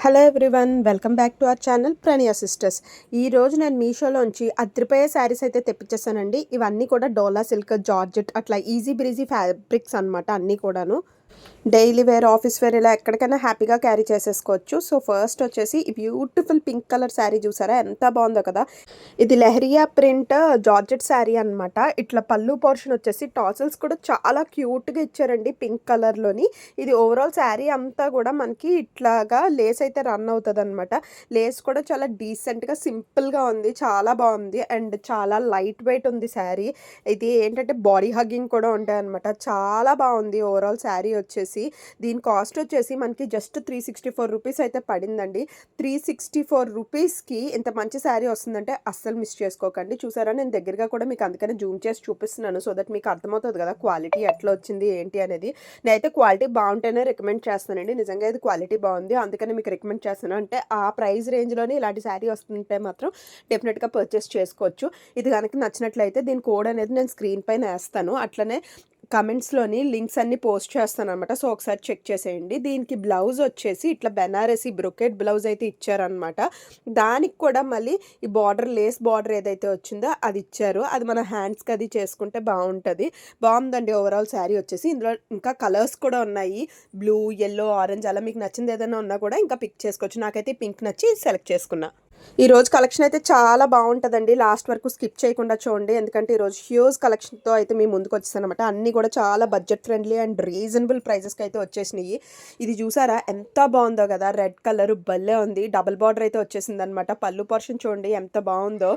Hello everyone, welcome back to our channel Pranaya sisters. ఈ రోజు నేను మీషోలోంచి అద్రిపోయే శారీస్ అయితే తెప్పించేసానండి. ఇవన్నీ కూడా డోలా సిల్క్, జార్జెట్ అట్లా ఈజీ బ్రీజీ ఫ్యాబ్రిక్స్ అనమాట. అన్నీ కూడాను డైలీ వేర్, ఆఫీస్ వేర్ ఇలా ఎక్కడికైనా హ్యాపీగా క్యారీ చేసేసుకోవచ్చు. సో ఫస్ట్ వచ్చేసి ఈ బ్యూటిఫుల్ పింక్ కలర్ శారీ చూసారా, ఎంత బాగుందో కదా. ఇది లెహరియా ప్రింట్ జార్జెట్ శారీ అనమాట. ఇట్లా పళ్ళు పోర్షన్ వచ్చేసి టాసల్స్ కూడా చాలా క్యూట్గా ఇచ్చారండి పింక్ కలర్లోని. ఇది ఓవరాల్ శారీ అంతా కూడా మనకి ఇట్లాగా లేస్ అయితే రన్ అవుతుంది అనమాట. లేస్ కూడా చాలా డీసెంట్గా సింపుల్గా ఉంది, చాలా బాగుంది అండ్ చాలా లైట్ వెయిట్ ఉంది శారీ. ఇది ఏంటంటే బాడీ హగ్గింగ్ కూడా ఉంటాయి అనమాట. చాలా బాగుంది ఓవరాల్ శారీ వచ్చేసి. దీని కాస్ట్ వచ్చేసి మనకి జస్ట్ 364 రూపీస్ అయితే పడిందండి. 364 రూపీస్కి ఇంత మంచి శారీ వస్తుందంటే అస్సలు మిస్ చేసుకోకండి. చూసారా, నేను దగ్గరగా కూడా మీకు అందుకనే జూమ్ చేసి చూపిస్తున్నాను, సో దట్ మీకు అర్థమవుతుంది కదా క్వాలిటీ ఎట్లా వచ్చింది ఏంటి అనేది. నేనైతే క్వాలిటీ బాగుంటేనే రికమెండ్ చేస్తానండి. నిజంగా ఇది క్వాలిటీ బాగుంది, అందుకని మీకు రికమెండ్ చేస్తాను. అంటే ఆ ప్రైస్ రేంజ్లోనే ఇలాంటి శారీ వస్తుంటే మాత్రం డెఫినెట్గా పర్చేస్ చేసుకోవచ్చు. ఇది కనుక నచ్చినట్లయితే దీని కోడ్ అనేది నేను స్క్రీన్ పైన వేస్తాను, అట్లనే కమెంట్స్లోని లింక్స్ అన్ని పోస్ట్ చేస్తాను అనమాట. సో ఒకసారి చెక్ చేసేయండి. దీనికి బ్లౌజ్ వచ్చేసి ఇట్లా బెనారసీ బ్రొకెట్ బ్లౌజ్ అయితే ఇచ్చారనమాట. దానికి కూడా మళ్ళీ ఈ బార్డర్, లేస్ బార్డర్ ఏదైతే వచ్చిందో అది ఇచ్చారు. అది మన హ్యాండ్స్కి అది చేసుకుంటే బాగుంటుంది. బాగుందండి ఓవరాల్ శారీ వచ్చేసి. ఇందులో ఇంకా కలర్స్ కూడా ఉన్నాయి, బ్లూ, ఎల్లో, ఆరెంజ్, అలా మీకు నచ్చింది ఏదైనా ఉన్నా కూడా ఇంకా పిక్ చేసుకోవచ్చు. నాకైతే పింక్ నచ్చి సెలెక్ట్ చేసుకున్నా. ఈ రోజు కలెక్షన్ అయితే చాలా బాగుంటుందండి, లాస్ట్ వరకు స్కిప్ చేయకుండా చూడండి. ఎందుకంటే ఈరోజు హ్యూజ్ కలెక్షన్తో అయితే మేము ముందుకు వచ్చేసాను అనమాట. అన్నీ కూడా చాలా బడ్జెట్ ఫ్రెండ్లీ అండ్ రీజనబుల్ ప్రైజెస్కి అయితే వచ్చేసినాయి. ఇది చూసారా ఎంత బాగుందో కదా, రెడ్ కలర్ భలే ఉంది. డబుల్ బార్డర్ అయితే వచ్చేసింది అనమాట. పళ్ళు పోర్షన్ చూడండి ఎంత బాగుందో.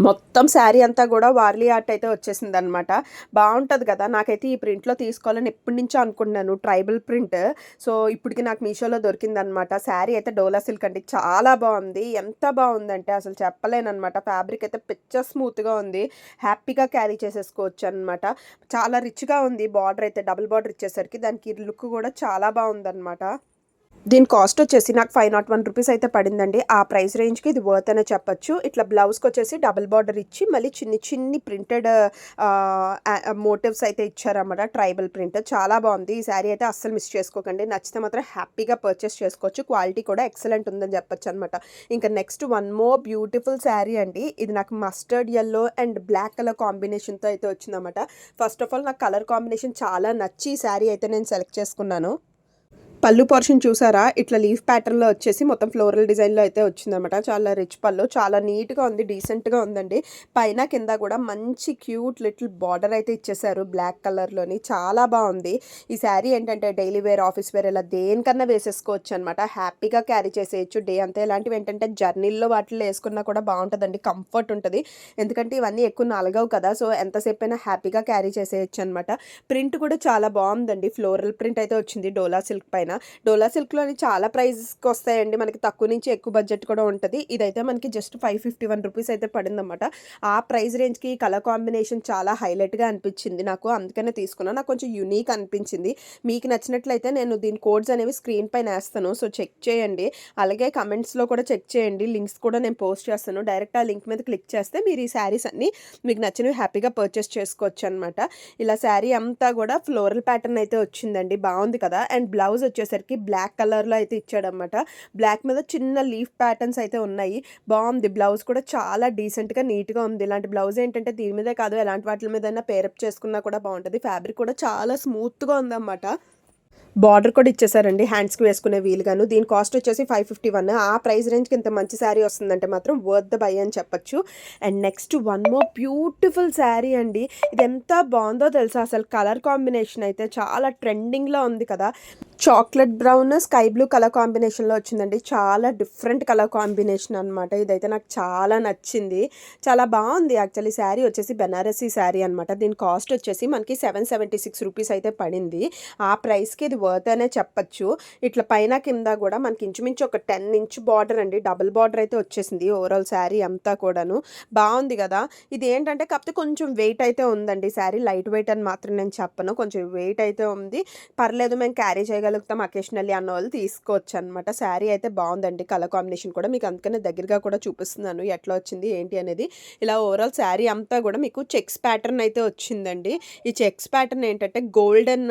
మొత్తం శారీ అంతా కూడా వార్లీ ఆర్ట్ అయితే వచ్చేసింది అనమాట. బాగుంటుంది కదా. నాకైతే ఈ ప్రింట్లో తీసుకోవాలని ఎప్పటి నుంచో అనుకున్నాను, ట్రైబల్ ప్రింట్. సో ఇప్పటికి నాకు మీషోలో దొరికిందనమాట. శారీ అయితే డోలా సిల్క్ అండి, చాలా బాగుంది. ఎంత బాగుందంటే అసలు చెప్పలేనమాట. ఫ్యాబ్రిక్ అయితే పిచ్చ స్మూత్గా ఉంది, హ్యాపీగా క్యారీ చేసేసుకోవచ్చు అనమాట. చాలా రిచ్గా ఉంది. బార్డర్ అయితే డబుల్ బార్డర్ ఇచ్చేసరికి దానికి లుక్ కూడా చాలా బాగుందన్నమాట. దీని కాస్ట్ వచ్చేసి నాకు 501 రూపీస్ అయితే పడిందండి. ఆ ప్రైస్ రేంజ్కి ఇది వర్త్ అనే చెప్పొచ్చు. ఇట్లా బ్లౌజ్కి వచ్చేసి డబుల్ బార్డర్ ఇచ్చి మళ్ళీ చిన్ని ప్రింటెడ్ మోటివ్స్ అయితే ఇచ్చారన్నమాట. ట్రైబల్ ప్రింట్ చాలా బాగుంది. ఈ శారీ అయితే అస్సలు మిస్ చేసుకోకండి. నచ్చితే మాత్రం హ్యాపీగా పర్చేస్ చేసుకోవచ్చు. క్వాలిటీ కూడా ఎక్సలెంట్ ఉందని చెప్పొచ్చు అనమాట. ఇంకా next one more beautiful sari అండి. ఇది నాకు mustard yellow and black colour కాంబినేషన్తో అయితే వచ్చిందన్నమాట. ఫస్ట్ ఆఫ్ ఆల్ నాకు కలర్ కాంబినేషన్ చాలా నచ్చి ఈ శారీ అయితే నేను సెలెక్ట్ చేసుకున్నాను. పళ్ళు పోర్షన్ చూసారా, ఇట్లా లీఫ్ ప్యాటర్న్లో వచ్చేసి మొత్తం ఫ్లోరల్ డిజైన్లో అయితే వచ్చిందనమాట. చాలా రిచ్ పళ్ళు, చాలా నీట్గా ఉంది, డీసెంట్గా ఉందండి. పైన కింద కూడా మంచి క్యూట్ లిటిల్ బార్డర్ అయితే ఇచ్చేసారు బ్లాక్ కలర్లోని. చాలా బాగుంది. ఈ శారీ ఏంటంటే డైలీ వేర్, ఆఫీస్ వేర్ ఇలా దేనికన్నా వేసేసుకోవచ్చు అనమాట. హ్యాపీగా క్యారీ చేసేయచ్చు డే అంతా. ఇలాంటివి ఏంటంటే జర్నీల్లో వాటిల్లో వేసుకున్నా కూడా బాగుంటుందండి, కంఫర్ట్ ఉంటుంది. ఎందుకంటే ఇవన్నీ ఎక్కువ నలగవు కదా, సో ఎంతసేపు అయినా హ్యాపీగా క్యారీ చేసేయచ్చు అనమాట. ప్రింట్ కూడా చాలా బాగుందండి, ఫ్లోరల్ ప్రింట్ అయితే వచ్చింది డోలా సిల్క్ పైన. డోలా సిల్క్లోని చాలా ప్రైస్కి వస్తాయండి, మనకి తక్కువ నుంచి ఎక్కువ బడ్జెట్ కూడా ఉంటుంది. ఇదైతే మనకి జస్ట్ 551 రూపీస్ అయితే పడిందన్నమాట. ఆ ప్రైస్ రేంజ్కి కలర్ కాంబినేషన్ చాలా హైలైట్గా అనిపించింది నాకు, అందుకనే తీసుకున్నాను. నాకు కొంచెం యూనిక్ అనిపించింది. మీకు నచ్చినట్లయితే నేను దీని కోడ్స్ అనేవి స్క్రీన్ పైన వేస్తాను, సో చెక్ చేయండి. అలాగే కమెంట్స్లో కూడా చెక్ చేయండి, లింక్స్ కూడా నేను పోస్ట్ చేస్తాను. డైరెక్ట్ ఆ లింక్ మీద క్లిక్ చేస్తే మీరు ఈ శారీస్ అన్నీ మీకు నచ్చినవి హ్యాపీగా పర్చేస్ చేసుకోవచ్చు అనమాట. ఇలా శారీ అంతా కూడా ఫ్లోరల్ ప్యాటర్న్ అయితే వచ్చిందండి, బాగుంది కదా. అండ్ బ్లౌజ్ వచ్చేసరికి బ్లాక్ కలర్లో అయితే ఇచ్చాడనమాట. బ్లాక్ మీద చిన్న లీఫ్ ప్యాటర్న్స్ అయితే ఉన్నాయి. బాగుంది. బ్లౌజ్ కూడా చాలా డీసెంట్గా నీట్గా ఉంది. ఇలాంటి బ్లౌజ్ ఏంటంటే దీని మీదే కాదు, ఎలాంటి వాటి మీద పేరప్ చేసుకున్నా కూడా బాగుంటుంది. ఫ్యాబ్రిక్ కూడా చాలా స్మూత్గా ఉందన్నమాట. బార్డర్ కూడా ఇచ్చేసారండి హ్యాండ్స్కి వేసుకునే వీలుగాను. దీని కాస్ట్ వచ్చేసి 551. ఆ ప్రైస్ రేంజ్కి ఇంత మంచి శారీ వస్తుందంటే మాత్రం వర్త్ ద బై అని చెప్పొచ్చు. And next one more beautiful sari అండి. ఇది ఎంత బాగుందో తెలుసా, అసలు కలర్ కాంబినేషన్ అయితే చాలా ట్రెండింగ్లో ఉంది కదా. Chocolate brown, sky blue colour కాంబినేషన్లో వచ్చిందండి. చాలా డిఫరెంట్ కలర్ కాంబినేషన్ అనమాట. ఇదైతే నాకు చాలా నచ్చింది, చాలా బాగుంది. యాక్చువల్లీ శారీ వచ్చేసి బెనారసీ శారీ అనమాట. దీని కాస్ట్ వచ్చేసి మనకి 776 రూపీస్ అయితే పడింది. ఆ ప్రైస్కి ఇది వర్త్ అనే చెప్పచ్చు. ఇట్లా పైన కింద కూడా మనకి ఇంచుమించు ఒక 10 ఇంచ్ బార్డర్ అండి, డబుల్ బార్డర్ అయితే వచ్చేసింది ఓవరాల్ శారీ అంతా కూడాను. బాగుంది కదా. ఇది ఏంటంటే కాకపోతే కొంచెం వెయిట్ అయితే ఉందండి. శారీ లైట్ వెయిట్ అని మాత్రం నేను చెప్పను, కొంచెం వెయిట్ అయితే ఉంది. పర్లేదు, మేము క్యారీ చేయగలం తేగలుగుతాం అకేషనల్లీ అన్న వాళ్ళు తీసుకోవచ్చు అనమాట. శారీ అయితే బాగుందండి, కలర్ కాంబినేషన్ కూడా మీకు అందుకనే దగ్గరగా కూడా చూపిస్తున్నాను ఎట్లా వచ్చింది ఏంటి అనేది. ఇలా ఓవరాల్ శారీ అంతా కూడా మీకు చెక్స్ ప్యాటర్న్ అయితే వచ్చిందండి. ఈ చెక్స్ ప్యాటర్న్ ఏంటంటే గోల్డెన్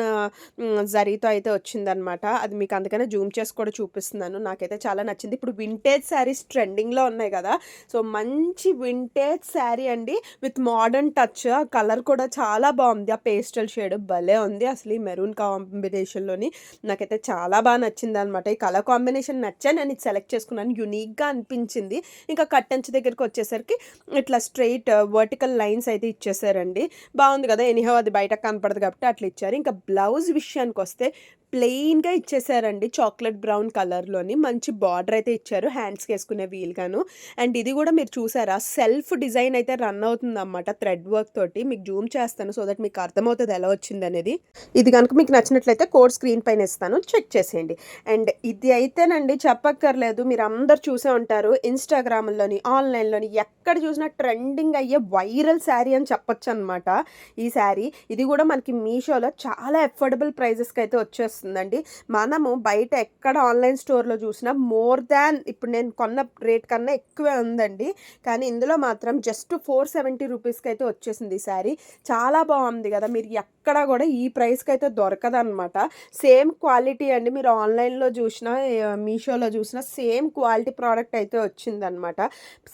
జరీతో అయితే వచ్చిందనమాట. అది మీకు అందుకనే జూమ్ చేసి కూడా చూపిస్తున్నాను. నాకైతే చాలా నచ్చింది. ఇప్పుడు వింటేజ్ శారీస్ ట్రెండింగ్లో ఉన్నాయి కదా, సో మంచి వింటేజ్ శారీ అండి విత్ మోడర్న్ టచ్. కలర్ కూడా చాలా బాగుంది, ఆ పేస్టల్ షేడ్ భలే ఉంది అసలు. ఈ మెరూన్ కాంబినేషన్లోని నాకైతే చాలా బాగా నచ్చింది అనమాట. ఈ కలర్ కాంబినేషన్ నచ్చా, నేను ఇది సెలెక్ట్ చేసుకున్నాను, యూనిక్గా అనిపించింది. ఇంకా కట్టంచు దగ్గరికి వచ్చేసరికి ఇట్లా స్ట్రైట్ వర్టికల్ లైన్స్ అయితే ఇచ్చేసారండి. బాగుంది కదా, ఎనీహౌ అది బయటకు కనపడదు కాబట్టి అట్లా ఇచ్చారు. ఇంకా బ్లౌజ్ విషయానికి వస్తే ప్లెయిన్గా ఇచ్చేసారండి, చాక్లెట్ బ్రౌన్ కలర్లోని మంచి బార్డర్ అయితే ఇచ్చారు హ్యాండ్స్కి వేసుకునే వీలుగాను. అండ్ ఇది కూడా మీరు చూసారా సెల్ఫ్ డిజైన్ అయితే రన్ అవుతుంది అన్నమాట థ్రెడ్ వర్క్ తోటి. మీకు జూమ్ చేస్తాను సో దట్ మీకు అర్థమవుతుంది ఎలా వచ్చింది అనేది. ఇది కనుక మీకు నచ్చినట్లయితే కోడ్ స్క్రీన్ పైన ఇస్తాను, చెక్ చేసేయండి. అండ్ ఇది అయితేనండి చెప్పక్కర్లేదు, మీరు అందరు చూసే ఉంటారు ఇన్స్టాగ్రామ్లోని ఆన్లైన్లోని ఎక్కడ చూసినా ట్రెండింగ్ అయ్యే వైరల్ శారీ అని చెప్పొచ్చు అనమాట ఈ శారీ. ఇది కూడా మనకి మీషోలో చాలా అఫోర్డబుల్ ప్రైజెస్కి అయితే వచ్చేస్తుంది. మనము బయట ఎక్కడ ఆన్లైన్ స్టోర్లో చూసినా మోర్ దాన్ ఇప్పుడు నేను కొన్న రేట్ కన్నా ఎక్కువే ఉందండి, కానీ ఇందులో మాత్రం జస్ట్ 470 రూపీస్కి అయితే వచ్చేసింది ఈ శారీ. చాలా బాగుంది కదా, మీరు ఎక్కడ కూడా ఈ ప్రైస్కి అయితే దొరకదనమాట. సేమ్ క్వాలిటీ అండి, మీరు ఆన్లైన్లో చూసినా మీషోలో చూసినా సేమ్ క్వాలిటీ ప్రోడక్ట్ అయితే వచ్చిందనమాట.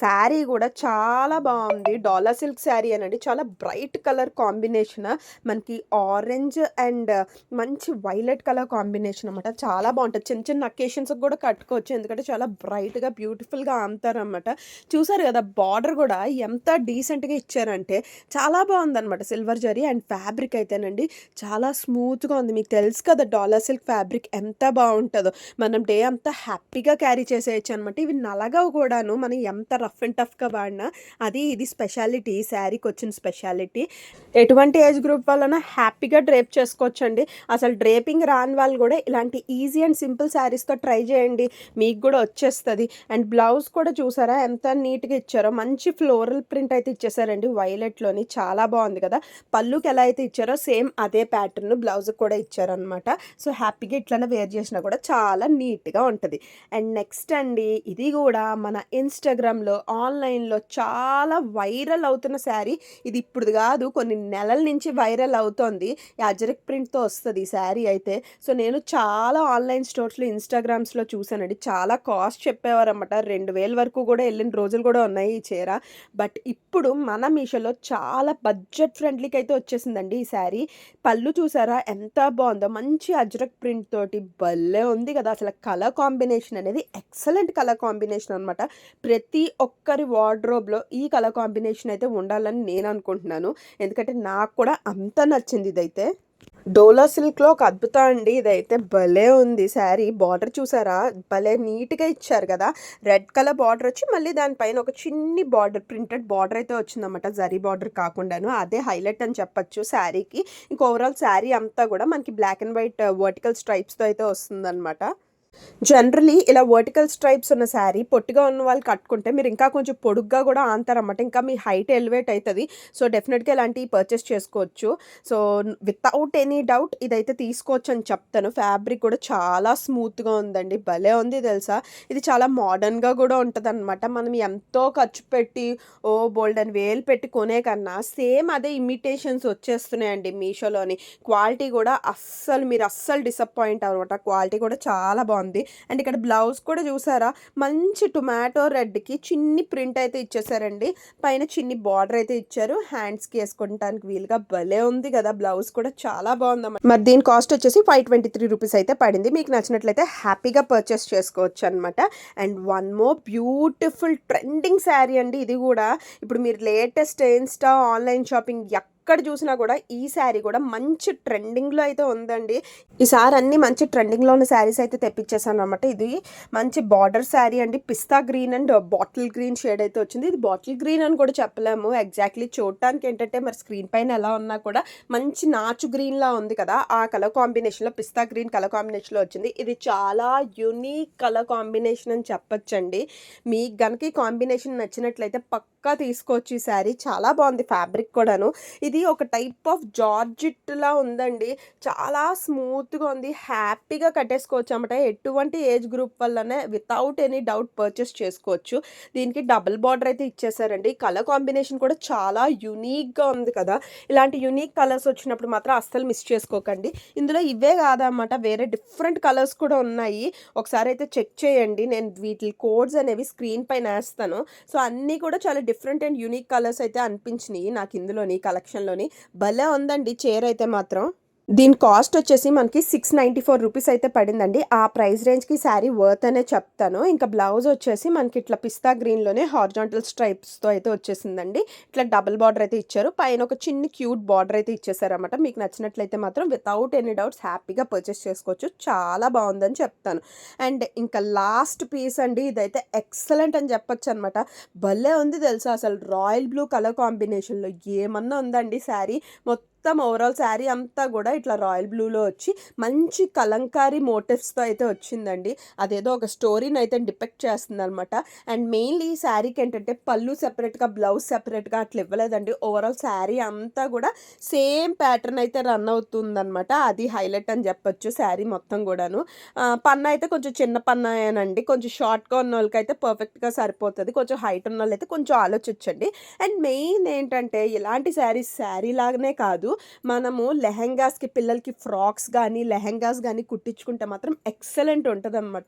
శారీ కూడా చాలా బాగుంది, డాలా సిల్క్ శారీ అనండి, చాలా బ్రైట్ కలర్ కాంబినేషన్, మనకి ఆరెంజ్ అండ్ మంచి వైలెట్ కలర్ కాంబినేషన్ అనమాట. చాలా బాగుంటుంది, చిన్న చిన్న అకేషన్స్కి కూడా కట్టుకోవచ్చు, ఎందుకంటే చాలా బ్రైట్గా బ్యూటిఫుల్గా అమ్ముతారనమాట. చూసారు కదా బార్డర్ కూడా ఎంత డీసెంట్గా ఇచ్చారంటే చాలా బాగుందనమాట, సిల్వర్ జరీ. అండ్ ఫ్యాబ్రిక్ అయితేనండి చాలా స్మూత్గా ఉంది. మీకు తెలుసు కదా డాలా సిల్క్ ఫ్యాబ్రిక్ ఎంత బాగుంటుందో, మనం డే అంతా హ్యాపీగా క్యారీ చేసేయచ్చు అనమాట. ఇవి నలగవు కూడాను, మనం ఎంత రఫ్ అండ్ టఫ్గా వాడినా. అది ఇది స్పెషాలిటీ, శారీకి వచ్చిన స్పెషాలిటీ. ఎటువంటి ఏజ్ గ్రూప్ వలన హ్యాపీగా డ్రేప్ చేసుకోవచ్చు అండి. అసలు డ్రేపింగ్ రాని వాళ్ళు కూడా ఇలాంటి ఈజీ అండ్ సింపుల్ శారీస్తో ట్రై చేయండి, మీకు కూడా వచ్చేస్తుంది. అండ్ బ్లౌజ్ కూడా చూసారా ఎంత నీట్గా ఇచ్చారో, మంచి ఫ్లోరల్ ప్రింట్ అయితే ఇచ్చేసారండి వైలెట్లోని, చాలా బాగుంది కదా. పళ్ళుకి ఎలా అయితే ఇచ్చారో సేమ్ అదే ప్యాటర్న్ బ్లౌజ్కి కూడా ఇచ్చారనమాట. సో హ్యాపీగా ఇట్లనే వేర్ చేసినా కూడా చాలా నీట్గా ఉంటుంది. అండ్ నెక్స్ట్ అండి, ఇది కూడా మన ఇన్స్టాగ్రామ్లో ఆన్లైన్లో చాలా వైరల్ అవుతున్న శారీ. ఇది ఇప్పుడు కాదు, కొన్ని నెలల నుంచి వైరల్ అవుతోంది. ఈ అజరక్ ప్రింట్తో వస్తుంది ఈ శారీ అయితే. సో నేను చాలా ఆన్లైన్ స్టోర్స్లో ఇన్స్టాగ్రామ్స్లో చూసానండి, చాలా కాస్ట్ చెప్పేవారన్నమాట, 2000 వరకు కూడా వెళ్ళిన రోజులు కూడా ఉన్నాయి ఈ చీర. బట్ ఇప్పుడు మన మీషోలో చాలా బడ్జెట్ ఫ్రెండ్లీకి అయితే వచ్చేసిందండి ఈ శారీ. పళ్ళు చూసారా ఎంత బాగుందో, మంచి అజ్రక్ ప్రింట్ తోటి భలే ఉంది కదా. అసలు కలర్ కాంబినేషన్ అనేది ఎక్సలెంట్ కలర్ కాంబినేషన్ అనమాట. ప్రతి ఒక్కరి వార్డ్రోబ్లో ఈ కలర్ కాంబినేషన్ అయితే ఉండాలని నేను అనుకుంటున్నాను, ఎందుకంటే నాకు కూడా అంత నచ్చింది ఇదైతే. డోలా సిల్క్లో ఒక అద్భుతం అండి ఇదైతే, భలే ఉంది శారీ. బార్డర్ చూసారా భలే నీట్గా ఇచ్చారు కదా, రెడ్ కలర్ బార్డర్ వచ్చి మళ్ళీ దానిపైన ఒక చిన్ని బార్డర్ ప్రింటెడ్ బార్డర్ అయితే వచ్చిందన్నమాట, జరీ బార్డర్ కాకుండాను. అదే హైలైట్ అని చెప్పచ్చు శారీకి. ఇంక ఓవరాల్ శారీ అంతా కూడా మనకి బ్లాక్ అండ్ వైట్ వర్టికల్ స్ట్రైప్స్తో అయితే వస్తుందన్నమాట. జనరలీ ఇలా వర్టికల్ స్ట్రైప్స్ ఉన్న శారీ పొట్టిగా ఉన్న వాళ్ళు కట్టుకుంటే మీరు ఇంకా కొంచెం పొడుగ్గా కూడా ఆంతారన్నమాట, ఇంకా మీ హైట్ ఎలివేట్ అవుతుంది. సో డెఫినెట్గా ఇలాంటివి పర్చేస్ చేసుకోవచ్చు. సో వితౌట్ ఎనీ డౌట్ ఇదైతే తీసుకోవచ్చు అని చెప్తాను. ఫ్యాబ్రిక్ కూడా చాలా స్మూత్గా ఉందండి, భలే ఉంది తెలుసా. ఇది చాలా మోడర్న్గా కూడా ఉంటుంది అనమాట. మనం ఎంతో ఖర్చు పెట్టి బోల్డ్ అని వేలు పెట్టి కొనే కన్నా సేమ్ అదే ఇమిటేషన్స్ వచ్చేస్తున్నాయండి మీషోలోని. క్వాలిటీ కూడా మీరు అస్సలు డిసప్పాయింట్ అనమాట, క్వాలిటీ కూడా చాలా బాగుంది. అండ్ ఇక్కడ బ్లౌజ్ కూడా చూసారా మంచి టొమాటో రెడ్కి చిన్ని ప్రింట్ అయితే ఇచ్చేసారండి, పైన చిన్ని బార్డర్ అయితే ఇచ్చారు, హ్యాండ్స్కి వేసుకోవడానికి వీలుగా భలే ఉంది కదా. బ్లౌజ్ కూడా చాలా బాగుందన్నమాట. మరి దీని కాస్ట్ వచ్చేసి 523 రూపీస్ అయితే పడింది. మీకు నచ్చినట్లయితే హ్యాపీగా పర్చేస్ చేసుకోవచ్చు అనమాట. And one more beautiful trending sari అండి ఇది కూడా. ఇప్పుడు మీరు లేటెస్ట్ ఇన్స్టా ఆన్లైన్ షాపింగ్ ఎక్కడ చూసినా కూడా ఈ శారీ కూడా మంచి ట్రెండింగ్లో అయితే ఉందండి. ఈసారి అన్ని మంచి ట్రెండింగ్లో ఉన్న శారీస్ అయితే తెప్పించేసాను అనమాట. ఇది మంచి బార్డర్ శారీ అండి, pista green and bottle green shade అయితే వచ్చింది. ఇది బాటిల్ గ్రీన్ అని కూడా చెప్పలేము ఎగ్జాక్ట్లీ, చూడటానికి ఏంటంటే మరి స్క్రీన్ పైన ఎలా ఉన్నా కూడా మంచి నాచు గ్రీన్లా ఉంది కదా, ఆ కలర్ కాంబినేషన్లో పిస్తా గ్రీన్ కలర్ కాంబినేషన్లో వచ్చింది. ఇది చాలా యూనిక్ కలర్ కాంబినేషన్ అని చెప్పొచ్చండి. మీకు కనుక ఈ కాంబినేషన్ నచ్చినట్లయితే పక్కా తీసుకోవచ్చు ఈ శారీ, చాలా బాగుంది ఫ్యాబ్రిక్ కూడాను. ఇది ఇది ఒక టైప్ ఆఫ్ జార్జెట్‌లా ఉందండి. చాలా స్మూత్‌గా ఉంది. హ్యాపీగా కట్టేసుకోవచ్చు అన్నమాట. ఎటువంటి ఏజ్ గ్రూప్ వల్లనే వితౌట్ ఎనీ డౌట్ పర్చేస్ చేసుకోవచ్చు. దీనికి డబుల్ బార్డర్ అయితే ఇచ్చేసారండి. కలర్ కాంబినేషన్ కూడా చాలా యూనిక్‌గా ఉంది కదా! ఇలాంటి యూనిక్ కలర్స్ వచ్చినప్పుడు మాత్రం అస్సలు మిస్ చేసుకోకండి. ఇందులో ఇవే కాదన్నమాట, వేరే డిఫరెంట్ కలర్స్ కూడా ఉన్నాయి. ఒకసారి అయితే చెక్ చేయండి. నేను వీటి కోడ్స్ అనేవి స్క్రీన్ పైన ఏస్తాను. సో, అన్నీ కూడా చాలా డిఫరెంట్ అండ్ యూనిక్ కలర్స్ అయితే అనిపించినియి నాకు ఇందులోని కలెక్షన్‌లోని. భలే ఉందండి చీరైతే మాత్రం. దీని కాస్ట్ వచ్చేసి మనకి 694 రూపీస్ అయితే పడిందండి. ఆ ప్రైస్ రేంజ్‌కి శారీ వర్త్ అనే చెప్తాను. ఇంకా బ్లౌజ్ వచ్చేసి మనకి ఇట్లా పిస్తా గ్రీన్‌లోనే హారిజాంటల్ స్ట్రైప్స్‌తో అయితే వచ్చేసిందండి. ఇట్లా డబుల్ బార్డర్ అయితే ఇచ్చారు. పైన ఒక చిన్ని క్యూట్ బార్డర్ అయితే ఇచ్చేసారన్నమాట. మీకు నచ్చినట్లయితే మాత్రం వితౌట్ ఎనీ డౌట్స్ హ్యాపీగా పర్చేస్ చేసుకోవచ్చు. చాలా బాగుందని చెప్తాను. అండ్ ఇంకా లాస్ట్ పీస్ అండి. ఇదైతే ఎక్సలెంట్ అని చెప్పొచ్చనమాట. భలే ఉంది తెలుసా అసలు, రాయల్ బ్లూ కలర్ కాంబినేషన్‌లో ఏమన్నా ఉందండి శారీ. మొత్తం ఓవరాల్ శారీ అంతా కూడా ఇట్లా రాయల్ బ్లూలో వచ్చి మంచి కలంకారీ మోటివ్స్‌తో అయితే వచ్చిందండి. అదేదో ఒక స్టోరీని అయితే డిపెక్ట్ చేస్తుందనమాట. అండ్ మెయిన్‌లీ ఈ శారీకి ఏంటంటే పళ్ళు సెపరేట్‌గా, బ్లౌజ్ సెపరేట్‌గా అట్లా ఇవ్వలేదండి. ఓవరాల్ శారీ అంతా కూడా సేమ్ ప్యాటర్న్ అయితే రన్ అవుతుందనమాట. అది హైలైట్ అని చెప్పొచ్చు శారీ మొత్తం కూడాను. పన్నా అయితే కొంచెం చిన్న పన్నాయేనండి. కొంచెం షార్ట్‌గా ఉన్నోళ్ళకైతే పర్ఫెక్ట్‌గా సరిపోతది. కొంచెం హైట్ ఉన్నోళ్ళైతే కొంచెం ఆలోచించండి. అండ్ మెయిన్ ఏంటంటే ఇలాంటి శారీస్ శారీ లాగానే కాదు, మనము లెహెంగాస్‌కి, పిల్లలకి ఫ్రాక్స్ గానీ, లెహెంగాస్ గానీ కుట్టించుకుంటే మాత్రం ఎక్సలెంట్ ఉంటదనమాట.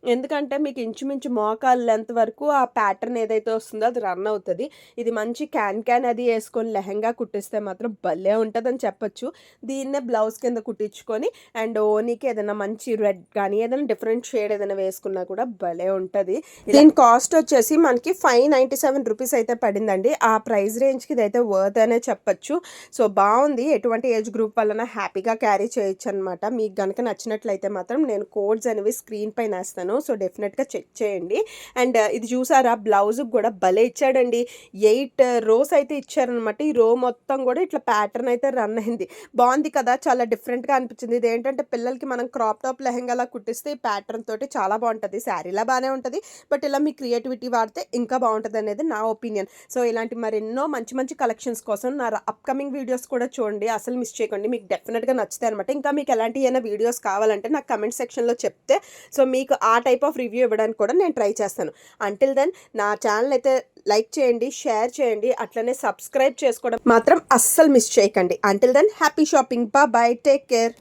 ఎందుకంటే మీకు ఇంచుమించు మోకాలు లెంత్ వరకు ఆ ప్యాటర్న్ ఏదైతే వస్తుందో అది రన్ అవుతది. ఇది మంచి క్యాన్ అది యేసుకొని లెహెంగా కుట్టిస్తే మాత్రం భలే ఉంటదని చెప్పొచ్చు. దీన్నే బ్లౌజ్ కింద కుట్టించుకొని అండ్ ఓనీకి ఏదైనా మంచి రెడ్ కానీ, ఏదైనా డిఫరెంట్ షేడ్ ఏదైనా వేసుకున్నా కూడా భలే ఉంటది. దీని కాస్ట్ వచ్చేసి మనకి 597 రూపీస్ అయితే పడిందండి. ఆ ప్రైస్ రేంజ్‌కి ఇదైతే వర్త్ అనే చెప్పొచ్చు. సో, బావుంది. ఎటువంటి ఏజ్ గ్రూప్ వలన హ్యాపీగా క్యారీ చేయొచ్చనమాట. మీకు గనక నచ్చినట్లయితే మాత్రం నేను కోడ్స్ అనేవి స్క్రీన్ పైన ఏస్తాను. సో, డెఫినెట్‌గా చెక్ చేయండి. అండ్ ఇది చూసారా, బ్లౌజ్‌కి కూడా భలే ఇచ్చాడండి. 8 రోస్ అయితే ఇచ్చారనమాట. ఈ రో మొత్తం కూడా ఇట్లా ప్యాటర్న్ అయితే రన్ అయింది. బావుంది కదా! చాలా డిఫరెంట్‌గా అనిపించింది. ఇదేంటంటే పిల్లలకి మనం క్రాప్ టాప్ లెహెంగాలా కుట్టిస్తే ఈ ప్యాటర్న్ తోటి చాలా బావుంటది. శారీలా బానే ఉంటది. బట్ ఇలా మీ క్రియేటివిటీ వాడితే ఇంకా బావుంటదనేది నా ఒపీనియన్. సో, ఇలాంటి మరెన్నో మంచి మంచి కలెక్షన్స్ కోసం నా అప్‌కమింగ్ వీడియోస్ కూడా చూడండి. అసలు మిస్ చేయకండి. మీకు డెఫినెట్‌గా నచ్చుతాయనమాట. ఇంకా మీకు ఎలాంటి ఏమైనా వీడియోస్ కావాలంటే నాకు కమెంట్ సెక్షన్‌లో చెప్తే సో, మీకు ఆ టైప్ ఆఫ్ రివ్యూ ఇవ్వడానికి కూడా నేను ట్రై చేస్తాను. అంటిల్ దెన్ నా ఛానల్ అయితే లైక్ చేయండి, షేర్ చేయండి. అట్లనే సబ్స్క్రైబ్ చేసుకోవడం మాత్రం అస్సలు మిస్ చేయకండి. Until then happy shopping. Bye. Take care.